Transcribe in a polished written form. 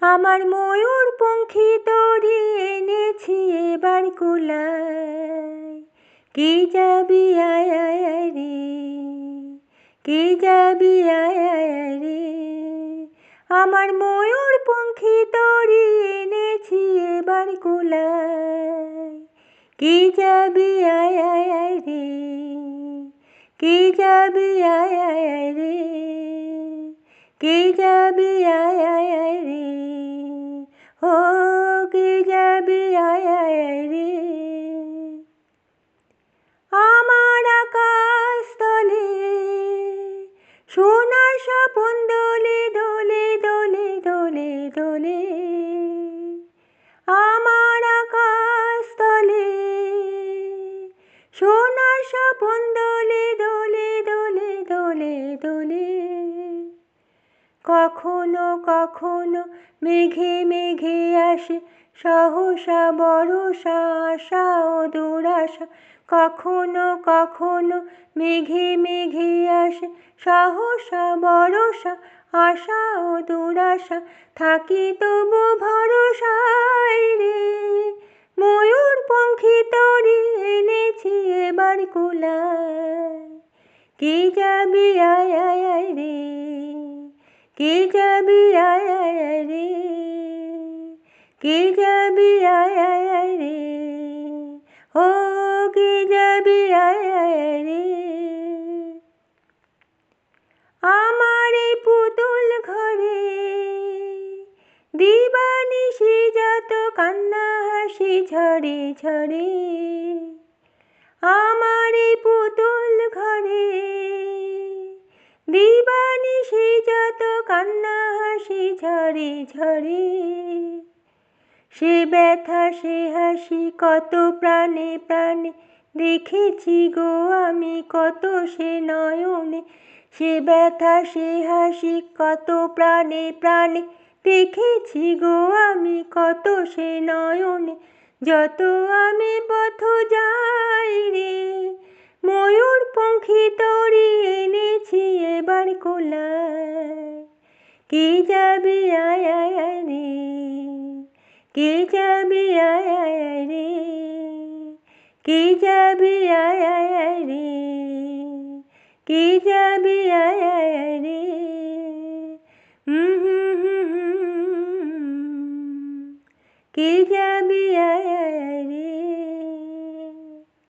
আমার ময়ূর পঙ্খী তরি এনেছি এবার কুলায়। কি যাবি আয় আয় আয় রে, কি যাবি আয় আয় আয় রে। আমার ময়ূর পঙ্খী তরি এনেছি এবার কুলায়। কি যাবি আয় আয় আয় রে, কি যাবি আয় আয় আয় রে, কি যাবি আয় আয় আয় রে, ও কি যাবি আয় আয় আয় রে। আমার আকাশ তলে সোনার স্বপন দোলে দোলে দোলে দোলে দোলে। আমার আকাশ তলে সোনার স্বপন দোলে দোলে দোলে দোলে দোলে। কখনো কখনো মেঘে মেঘে আসে সহসা বরষা আশা ও দুরাশা। কখনো কখনো মেঘে মেঘে আসে সহসা বরষা আশা ও দুরাশা। থাকি তবু ভরসায় রে, ময়ূর পঙ্খী তরি এনেছি এবার কুলায়। কি যাবি আয় আয় আয় রে, কি যাবি আয় আয় আয় রে, কি যাবি আয় আয় আয় রে, ও কি যাবি আয় আয় আয় রে। আমার এই পুতুল ঘরে দিবানিশি যত কান্না হাসি ঝরে ঝরে। আমার এই পুতুল ঘরে দিবানিশি যত কান্না হাসি ঝরে ঝরে। সে ব্যথা সে হাসি কত প্রাণে প্রাণে দেখেছি গো আমি কত সে নয়নে। সে ব্যথা সে হাসি কত প্রাণে প্রাণে দেখেছি গো আমি কত সে নয়নে। যত আমি পথ যাই রে, ময়ূর পঙ্খী তরি এনেছি এবার কুলায়। কি যাবি আয় আয় আয় রে, কি যাবি আয় আয় আয় রে, কি যাবি আয় আয় আয় রে, কি যাবি আয়